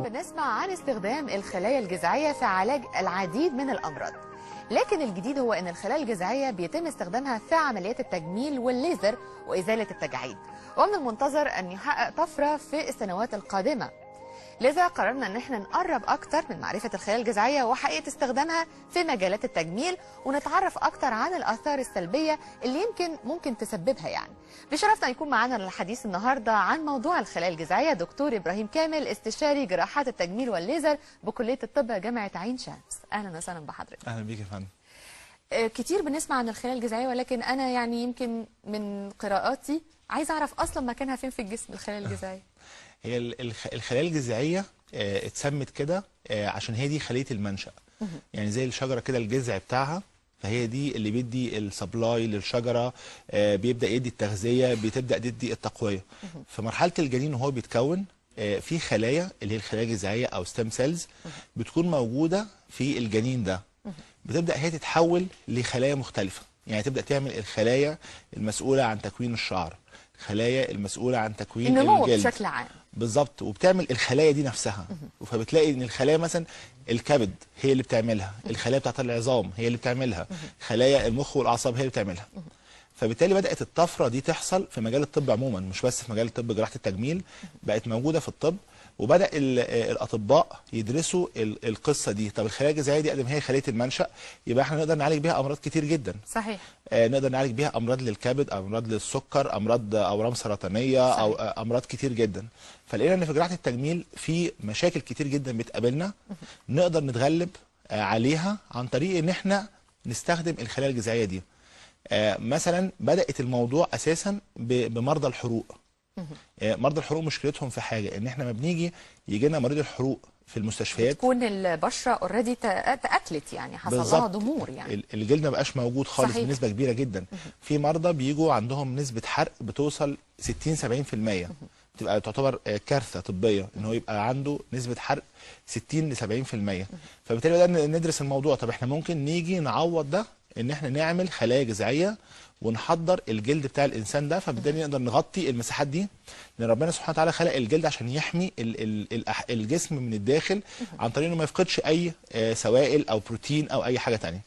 بنسمع عن استخدام الخلايا الجذعية في علاج العديد من الأمراض، لكن الجديد هو أن الخلايا الجذعية بيتم استخدامها في عمليات التجميل والليزر وإزالة التجاعيد، ومن المنتظر أن يحقق طفرة في السنوات القادمة. لذا قررنا ان احنا نقرب اكتر من معرفة الخلايا الجذعية وحقيقة استخدامها في مجالات التجميل، ونتعرف اكتر عن الاثار السلبية اللي ممكن تسببها يعني. بشرفنا يكون معانا الحديث النهارده عن موضوع الخلايا الجذعية دكتور ابراهيم كامل، استشاري جراحات التجميل والليزر بكلية الطب جامعة عين شمس. اهلا وسهلا بحضرتك. اهلا بيك يا فندم. كتير بنسمع عن الخلايا الجذعية، ولكن انا يعني يمكن من قراءاتي عايز اعرف اصلا مكانها فين في الجسم الخلايا الجذعية. هي الخلايا الجذعيه اتسمت كده عشان هي دي خليه المنشأ. يعني زي الشجره كده الجذع بتاعها، فهي دي اللي بيدي السبلاي للشجره، بيبدا يدي التغذيه، بتبدا تدي التقويه. في مرحله الجنين وهو بيتكون في خلايا اللي هي الخلايا الجذعيه او ستيم سيلز بتكون موجوده في الجنين ده، بتبدا هي تتحول لخلايا مختلفه. يعني تبدا تعمل الخلايا المسؤوله عن تكوين الشعر، الخلايا المسؤوله عن تكوين النمو الجلد بشكل عام. بالظبط، وبتعمل الخلايا دي نفسها. فبتلاقي ان الخلايا مثلا الكبد هي اللي بتعملها، الخلايا بتاعت العظام هي اللي بتعملها، خلايا المخ والاعصاب هي اللي بتعملها. فبالتالي بدات الطفره دي تحصل في مجال الطب عموما، مش بس في مجال الطب جراحه التجميل، بقت موجوده في الطب. وبدا الاطباء يدرسوا القصه دي. طب الخلايا الجذعيه دي قدم هي خليه المنشأ، يبقى احنا نقدر نعالج بيها امراض كتير جدا. صحيح. نقدر نعالج بيها امراض للكبد، امراض للسكر، امراض اورام سرطانيه. صحيح. او امراض كتير جدا. فلقينا ان في جراحه التجميل في مشاكل كتير جدا بتقابلنا نقدر نتغلب عليها عن طريق ان احنا نستخدم الخلايا الجذعيه دي. مثلا بدات الموضوع اساسا بمرضى الحروق. مرضى الحروق مشكلتهم في حاجه، ان احنا ما بنيجي يجي لنا مريض الحروق في المستشفيات تكون البشره اوريدي تاكلت، يعني حصل لها ضمور، يعني الجلد ما بقاش موجود خالص. صحيح. بنسبه كبيره جدا. في مرضى بيجوا عندهم نسبه حرق بتوصل 60-70%، بتبقى تعتبر كارثه طبيه ان هو يبقى عنده نسبه حرق 60-70%. فبالتالي بدأنا ندرس الموضوع. طب احنا ممكن نيجي نعوض ده ان احنا نعمل خلايا جذعيه ونحضر الجلد بتاع الانسان ده، فبالتالي نقدر نغطي المساحات دي، لان ربنا سبحانه وتعالى خلق الجلد عشان يحمي الجسم من الداخل عن طريق انه ما يفقدش اي سوائل او بروتين او اي حاجه ثانيه.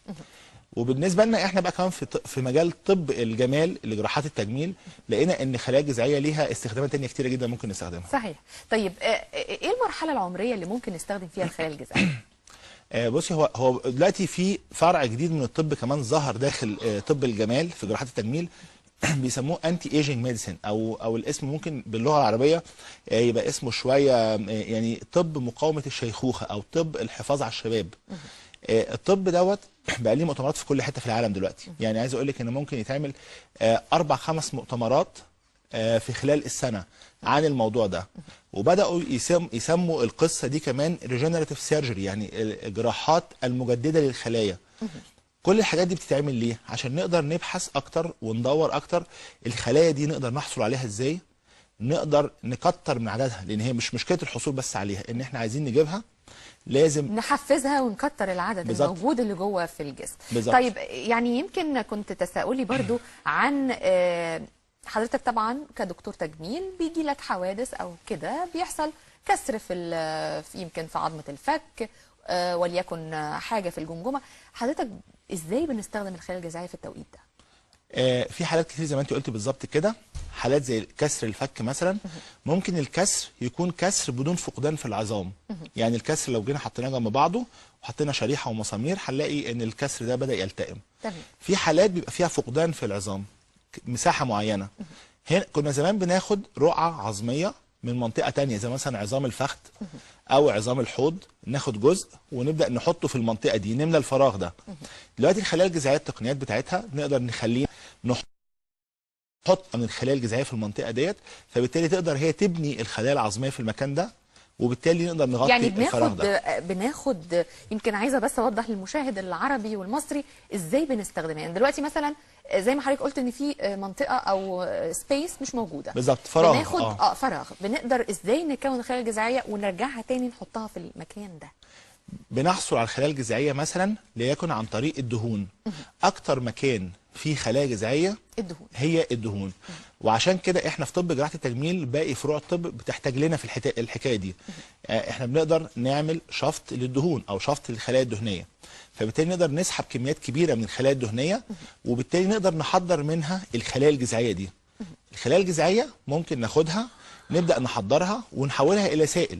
وبالنسبه لنا احنا بقى كمان في مجال طب الجمال لجراحات التجميل، لقينا ان الخلايا الجذعيه ليها استخدامات ثانيه كتيره جدا ممكن نستخدمها. صحيح. طيب ايه المرحله العمريه اللي ممكن نستخدم فيها الخلايا الجذعيه؟ بصي، هو دلوقتي في فرع جديد من الطب كمان ظهر داخل طب الجمال في جراحات التجميل بيسموه انتي ايجينج ميديسن، او الاسم ممكن باللغه العربيه يبقى اسمه شويه يعني طب مقاومه الشيخوخه او طب الحفاظ على الشباب. الطب دوت بقى ليه مؤتمرات في كل حته في العالم دلوقتي. يعني عايز اقول لك ان ممكن يتعمل 4-5 مؤتمرات في خلال السنه عن الموضوع ده. وبداوا يسموا القصه دي كمان ريجنراتيف سيرجري، يعني الجراحات المجدده للخلايا. كل الحاجات دي بتتعمل ليه؟ عشان نقدر نبحث اكتر وندور اكتر الخلايا دي نقدر نحصل عليها ازاي، نقدر نكتر من عددها، لان هي مش مشكله الحصول بس عليها، ان احنا عايزين نجيبها لازم نحفزها ونكتر العدد. بالزبط. الموجود اللي جوه في الجسم. بالزبط. طيب يعني يمكن كنت تساؤلي برضو عن حضرتك طبعا كدكتور تجميل بيجي لك حوادث او كده، بيحصل كسر في يمكن في عظمه الفك، وليكن حاجه في الجمجمه. حضرتك ازاي بنستخدم الخلايا الجذعيه في التوقيت ده؟ في حالات كتير زي ما انت قلتي بالظبط كده، حالات زي كسر الفك مثلا. ممكن الكسر يكون كسر بدون فقدان في العظام. يعني الكسر لو جينا حطيناه جنب بعضه وحطينا شريحه ومسامير هنلاقي ان الكسر ده بدا يلتئم. في حالات بيبقى فيها فقدان في العظام مساحه معينه. هنا كنا زمان بناخد رقعه عظميه من منطقه ثانيه زي مثلا عظام الفخذ او عظام الحوض، ناخد جزء ونبدا نحطه في المنطقه دي، نملى الفراغ ده. دلوقتي الخلايا الجذعيه التقنيات بتاعتها نقدر نخليه نحط من الخلايا الجذعيه في المنطقه ديت، فبالتالي تقدر هي تبني الخلايا العظميه في المكان ده، وبالتالي نقدر نغطي يعني الفراغ ده. بناخد يمكن عايزه بس اوضح للمشاهد العربي والمصري ازاي بنستخدمها. يعني دلوقتي مثلا زي ما حضرتك قلت ان في منطقه او سبيس مش موجوده بالظبط، فراغ. بناخد فراغ، بنقدر ازاي نكون الخلايا الجذعيه ونرجعها تاني نحطها في المكان ده؟ بنحصل على الخلايا الجذعيه مثلا ليكن عن طريق الدهون. اكتر مكان في خلايا جذعيه الدهون. هي الدهون. وعشان كده احنا في طب جراحه التجميل باقي فروع الطب بتحتاج لنا في الحكايه دي. احنا بنقدر نعمل شفط للدهون او شفط للخلايا الدهنيه، فبالتالي نقدر نسحب كميات كبيره من الخلايا الدهنيه، وبالتالي نقدر نحضر منها الخلايا الجذعيه دي. الخلايا الجذعيه ممكن ناخدها نبدا نحضرها ونحولها الى سائل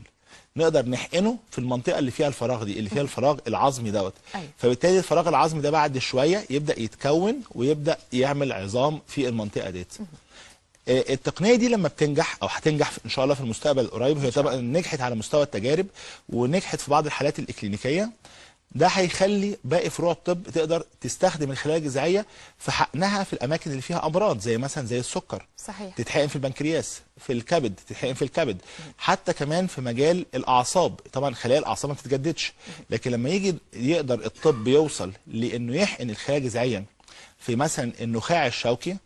نقدر نحقنه في المنطقه اللي فيها الفراغ دي، اللي فيها الفراغ العظمي دوت. أيوة. فبالتالي الفراغ العظمي ده بعد شويه يبدا يتكون ويبدا يعمل عظام في المنطقه ديت. التقنيه دي لما بتنجح او هتنجح ان شاء الله في المستقبل القريب، هي طبعا نجحت على مستوى التجارب ونجحت في بعض الحالات الاكلينيكيه، ده هيخلي باقي فروع الطب تقدر تستخدم الخلايا الجذعيه في حقنها في الاماكن اللي فيها امراض زي مثلا زي السكر. صحيح. تتحقن في البنكرياس، في الكبد، تتحقن في الكبد، حتى كمان في مجال الاعصاب. طبعا خلايا الاعصاب ما بتتجددش، لكن لما يجي يقدر الطب يوصل لانه يحقن الخلايا الجذعيه في مثلا النخاع الشوكي،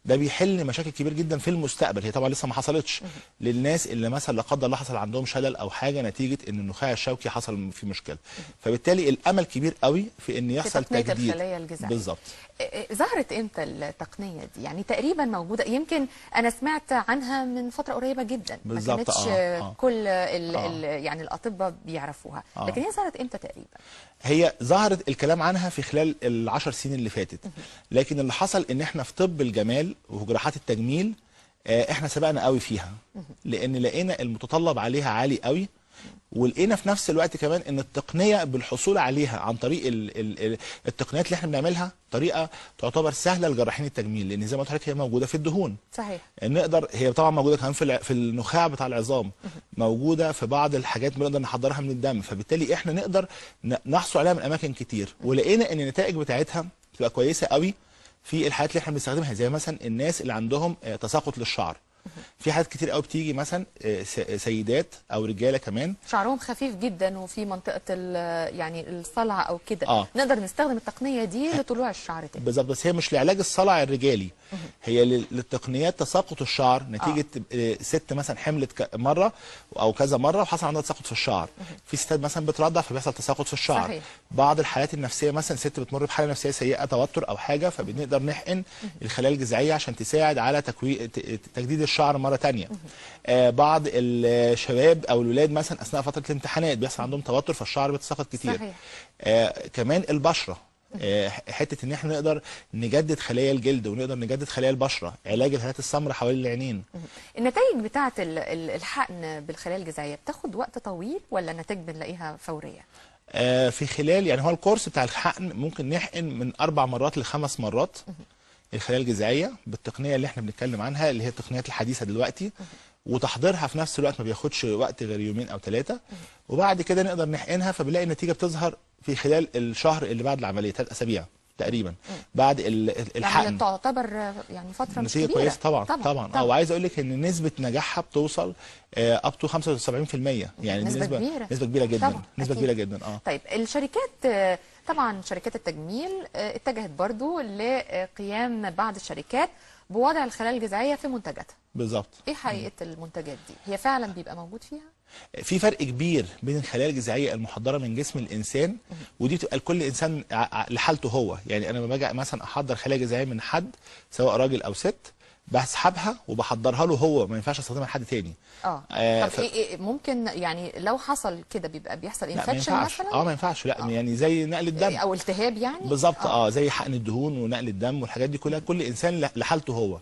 ده بيحل مشاكل كبير جدا في المستقبل. هي طبعا لسه ما حصلتش للناس اللي مثلا لا قدر الله حصل عندهم شلل او حاجه نتيجه ان النخاع الشوكي حصل فيه مشكله. فبالتالي الامل كبير قوي في ان يحصل في تجديد الخلايا الجذعيه. بالظبط. ظهرت امتى التقنيه دي؟ يعني تقريبا موجوده، يمكن انا سمعت عنها من فتره قريبه جدا، ما بالظبط. كانتش كل يعني الاطباء بيعرفوها. لكن هي ظهرت امتى تقريبا؟ هي ظهرت الكلام عنها في خلال ال10 سنين اللي فاتت، لكن اللي حصل ان احنا في طب الجمال وفي جراحات التجميل احنا سبقنا قوي فيها، لان لقينا المتطلب عليها عالي قوي، ولقينا في نفس الوقت كمان ان التقنيه بالحصول عليها عن طريق التقنيات اللي احنا بنعملها طريقه تعتبر سهله لجراحين التجميل، لان زي ما قلت لحضرتك هي موجوده في الدهون. صحيح. نقدر، هي طبعا موجوده كمان في النخاع بتاع العظام، موجوده في بعض الحاجات بنقدر نحضرها من الدم، فبالتالي احنا نقدر نحصل عليها من اماكن كتير، ولقينا ان النتائج بتاعتها بتبقى كويسه قوي في الحالات اللي احنا بنستخدمها، زي مثلا الناس اللي عندهم تساقط للشعر. في حالات كتير قوي بتيجي مثلا سيدات او رجاله كمان شعرهم خفيف جدا وفي منطقه يعني الصلع او كده، نقدر نستخدم التقنيه دي لطلوع الشعر تاني. بالظبط، بس هي مش لعلاج الصلع الرجالي، هي للتقنيات تساقط الشعر نتيجه ست مثلا حملت مره او كذا مره وحصل عندها تساقط في الشعر. في ستات مثلا بترضع فبيحصل تساقط في الشعر. صحيح. بعض الحالات النفسيه مثلا ست بتمر بحاله نفسيه سيئه، توتر او حاجه، فبنقدر نحقن الخلايا الجذعيه عشان تساعد على تجديد الشعر مره ثانيه. بعض الشباب او الولاد مثلا اثناء فتره الامتحانات بيحصل عندهم توتر فالشعر بيتساقط كتير. صحيح. كمان البشره، حته ان احنا نقدر نجدد خلايا الجلد ونقدر نجدد خلايا البشره، علاج الهالات السمراء حوالين العينين. النتائج بتاعه الحقن بالخلايا الجذعيه بتاخد وقت طويل ولا النتائج بنلاقيها فوريه؟ في خلال، يعني هو الكورس بتاع الحقن ممكن نحقن من 4 مرات ل5 مرات الخلايا الجذعيه بالتقنيه اللي احنا بنتكلم عنها، اللي هي التقنيات الحديثه دلوقتي، وتحضيرها في نفس الوقت ما بياخدش وقت غير 2 أو 3، وبعد كده نقدر نحقنها، فبنلاقي النتيجه بتظهر في خلال الشهر اللي بعد العمليه، 3 أسابيع تقريبا بعد الحقن. يعني تعتبر يعني فتره مش نتيجه كبيره. كويسه طبعا. وعايز اقول لك ان نسبه نجاحها بتوصل اب تو 75%، يعني نسبه كبيره، نسبه كبيره جدا طبعا. نسبه كبيره جدا. طيب الشركات، طبعا شركات التجميل اتجهت برضو لقيام بعض الشركات بوضع الخلايا الجذعيه في منتجاتها. بالظبط. ايه حقيقه المنتجات دي؟ هي فعلا بيبقى موجود فيها؟ في فرق كبير بين الخلايا الجذعيه المحضره من جسم الانسان، ودي بتبقى لكل انسان لحالته هو. يعني انا لما باجي مثلا احضر خلايا جذعيه من حد سواء راجل او ست، بسحبها وبحضرها له هو، ما ينفعش استخدمها لحد تاني. طب إيه ممكن يعني لو حصل كده بيحصل انفكشن مثلا؟ ما ينفعش، لا يعني زي نقل الدم او التهاب يعني. بالظبط. زي حقن الدهون ونقل الدم والحاجات دي كلها، كل انسان لحالته هو.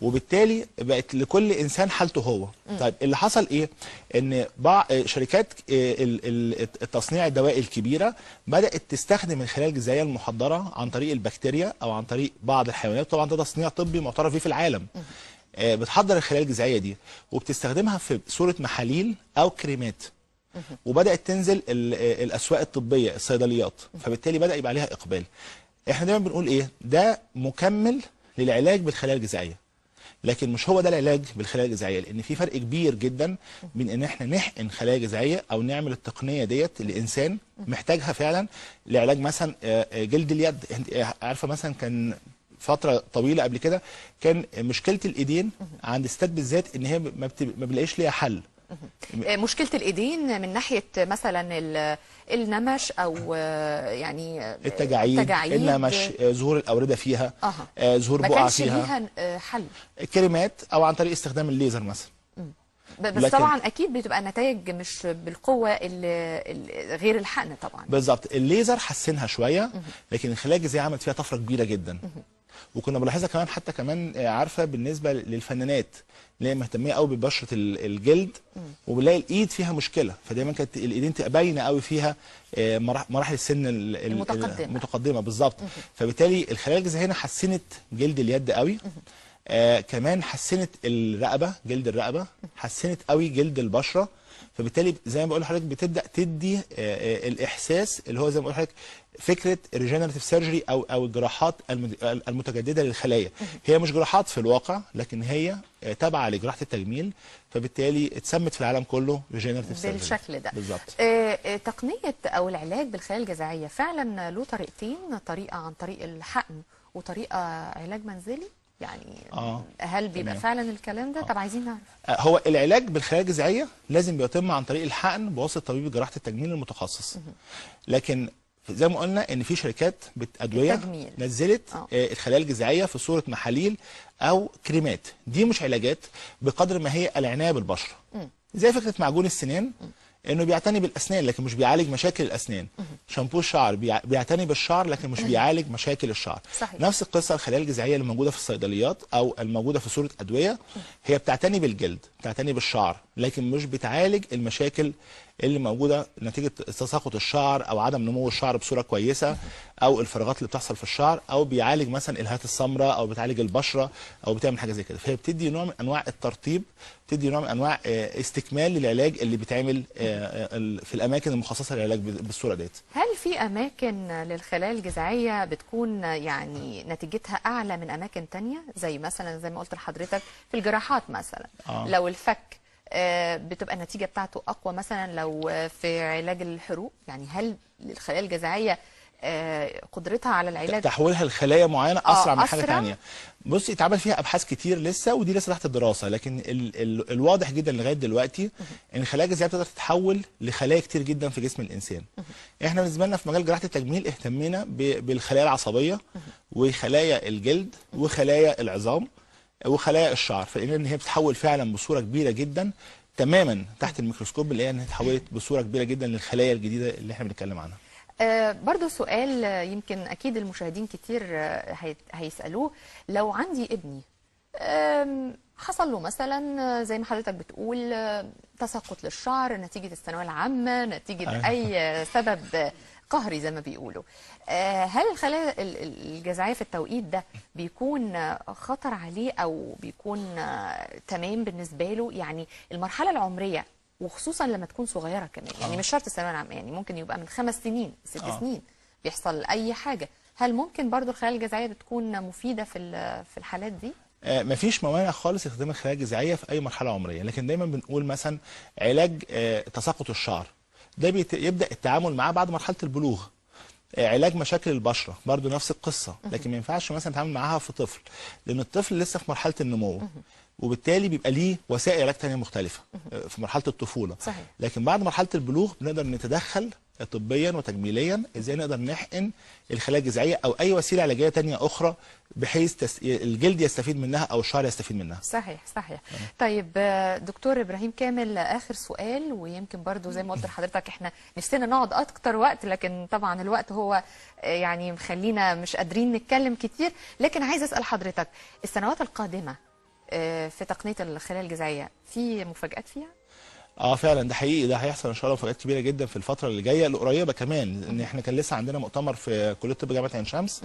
وبالتالي بقت لكل انسان حالته هو. طيب اللي حصل ايه؟ ان بعض شركات التصنيع الدوائي الكبيره بدات تستخدم الخلايا الجذعيه المحضره عن طريق البكتيريا او عن طريق بعض الحيوانات، طبعا ده تصنيع طبي معترف بيه في العالم. بتحضر الخلايا الجذعيه دي وبتستخدمها في صوره محاليل او كريمات، وبدات تنزل الاسواق الطبيه، الصيدليات، فبالتالي بدا يبقى عليها اقبال. احنا دايما بنقول ايه؟ ده مكمل للعلاج بالخلايا الجذعيه، لكن مش هو ده العلاج بالخلايا الجذعيه، لان في فرق كبير جدا بين ان احنا نحقن خلايا جذعيه او نعمل التقنيه ديت لانسان محتاجها فعلا لعلاج مثلا جلد اليد. انت عارفه مثلا كان فتره طويله قبل كده كان مشكله الايدين عند الستات بالذات ان هي ما بنلاقيش ليها حل، مشكله الايدين من ناحيه مثلا النمش او يعني التجاعيد، النمش، ظهور الاورده فيها، ظهور بقع فيها، ما كانش ليها حل؟ كريمات او عن طريق استخدام الليزر مثلا. بس طبعا اكيد بتبقى النتائج مش بالقوه غير الحقن طبعا. بالظبط، الليزر حسنها شويه، لكن الخلايا الجذعيه عملت فيها طفره كبيره جدا. وكنا بنلاحظها كمان، حتى كمان عارفه بالنسبه للفنانات اللي هي مهتميه قوي ببشره الجلد، وبنلاقي الايد فيها مشكله، فدايما كانت الايدين تبقى باينه قوي فيها مراحل السن المتقدمه بالظبط. فبالتالي الخلايا الجذعيه هنا حسنت جلد اليد قوي. كمان حسنت الرقبه، جلد الرقبه، حسنت قوي جلد البشره. فبالتالي زي ما بقول لحضرتك بتبدا تدي الاحساس اللي هو زي ما بقول لحضرتك فكره الريجنراتيف سيرجري او الجراحات المتجدده للخلايا. هي مش جراحات في الواقع، لكن هي تابعه لجراحه التجميل، فبالتالي اتسمت في العالم كله ريجنراتيف سيرجري بالشكل ده بالظبط. تقنيه او العلاج بالخلايا الجذعيه فعلا له طريقتين، طريقه عن طريق الحقن وطريقه علاج منزلي، يعني هل بيبقى فعلا الكلام ده؟ طب عايزين نعرف. هو العلاج بالخلايا الجذعيه لازم بيتم عن طريق الحقن بواسطه طبيب جراحه التجميل المتخصص. لكن زي ما قلنا ان في شركات ادويه نزلت الخلايا الجذعيه في صوره محاليل او كريمات. دي مش علاجات بقدر ما هي العنايه بالبشره، زي فكره معجون السنان انه بيعتني بالاسنان لكن مش بيعالج مشاكل الاسنان. شامبو الشعر بيعتني بالشعر لكن مش بيعالج مشاكل الشعر. صحيح. نفس القصه الخلايا الجذعيه اللي موجوده في الصيدليات او الموجوده في صوره ادويه، هي بتعتني بالجلد، بتعتني بالشعر، لكن مش بتعالج المشاكل اللي موجوده نتيجه تساقط الشعر او عدم نمو الشعر بصوره كويسه، او الفراغات اللي بتحصل في الشعر، او بيعالج مثلا الهات السمراء، او بتعالج البشره، او بتعمل حاجه زي كده. فهي بتدي نوع من انواع الترطيب، بتدي نوع من انواع استكمال للعلاج اللي بيتعمل في الاماكن المخصصه للعلاج بالصوره ديت. هل في اماكن للخلايا الجذعيه بتكون يعني نتيجتها اعلى من اماكن تانية، زي مثلا زي ما قلت لحضرتك في الجراحات مثلا لو الفك بتبقى النتيجه بتاعته اقوى مثلا لو في علاج الحروق؟ يعني هل الخلايا الجذعيه قدرتها على العلاج تحويلها لخلايا معينه اسرع من حاجه ثانيه؟ بصي اتعمل فيها ابحاث كتير لسه، ودي لسه تحت الدراسه، لكن الواضح جدا لغايه دلوقتي ان الخلايا الجذعيه بتقدر تتحول لخلايا كتير جدا في جسم الانسان. احنا بالنسبه لنا في مجال جراحه التجميل اهتمينا بالخلايا العصبيه وخلايا الجلد وخلايا العظام وخلايا الشعر، فلقينا ان هي بتتحول فعلا بصوره كبيره جدا تماما تحت الميكروسكوب، اللي هي انها اتحولت بصوره كبيره جدا للخلايا الجديده اللي احنا بنتكلم عنها. برضو سؤال يمكن أكيد المشاهدين كتير هيسألوه، لو عندي ابني حصل له مثلا زي ما حضرتك بتقول تساقط للشعر نتيجة الثانوية العامة، نتيجة أي سبب قهري زي ما بيقولوا، هل الخلايا الجذعية في التوقيت ده بيكون خطر عليه أو بيكون تمام بالنسبة له؟ يعني المرحلة العمرية وخصوصا لما تكون صغيره كمان، يعني مش شرط الثانويه العامه، يعني ممكن يبقى من 5 سنين 6 سنين بيحصل اي حاجه، هل ممكن برضو الخلايا الجذعيه بتكون مفيده في الحالات دي؟ مفيش موانع خالص استخدام الخلايا الجذعيه في اي مرحله عمريه، لكن دايما بنقول مثلا علاج تساقط الشعر ده يبدا التعامل معاه بعد مرحله البلوغ. علاج مشاكل البشره برضو نفس القصه، لكن ما ينفعش مثلا نتعامل معاها في طفل، لان الطفل لسه في مرحله النمو، وبالتالي بيبقى ليه وسائل علاج ثانيه مختلفه في مرحله الطفوله. صحيح. لكن بعد مرحله البلوغ بنقدر نتدخل طبيا وتجميليا ازاي نقدر نحقن الخلايا الجذعيه او اي وسيله علاجيه ثانيه اخرى بحيث الجلد يستفيد منها او الشعر يستفيد منها. صحيح صحيح. طيب دكتور ابراهيم كامل، اخر سؤال، ويمكن برضو زي ما قلت لحضرتك احنا نفسنا نقعد اكتر وقت، لكن طبعا الوقت هو يعني مخلينا مش قادرين نتكلم كتير، لكن عايز اسال حضرتك السنوات القادمه في تقنيه الخلايا الجذعيه في مفاجآت فيها؟ فعلا ده حقيقي، ده هيحصل ان شاء الله مفاجآت كبيره جدا في الفتره اللي جايه القريبه كمان، ان احنا كان لسه عندنا مؤتمر في كليه طب جامعه عين شمس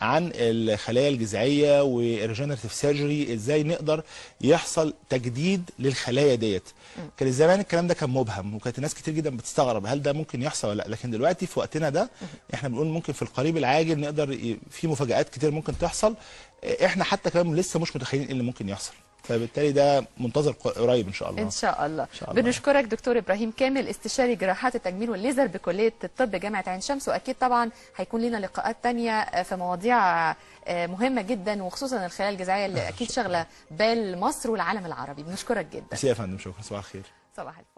عن الخلايا الجذعيه والريجنراتيف سيرجري، ازاي نقدر يحصل تجديد للخلايا ديت. كان زمان الكلام ده كان مبهم، وكانت الناس كتير جدا بتستغرب هل ده ممكن يحصل ولا لا، لكن دلوقتي في وقتنا ده احنا بنقول ممكن في القريب العاجل نقدر في مفاجآت كتير ممكن تحصل، احنا حتى كمان لسه مش متخيلين ايه اللي ممكن يحصل، فبالتالي ده منتظر قريب ان شاء الله. ان شاء الله. بنشكرك دكتور ابراهيم كامل، استشاري جراحات التجميل والليزر بكليه الطب جامعه عين شمس، واكيد طبعا هيكون لنا لقاءات ثانيه في مواضيع مهمه جدا، وخصوصا الخلايا الجذعيه اللي اكيد شغله بال مصر والعالم العربي. بنشكرك جدا. ميرسي يا فندم، شكرا، صباح الخير. صباح الفل.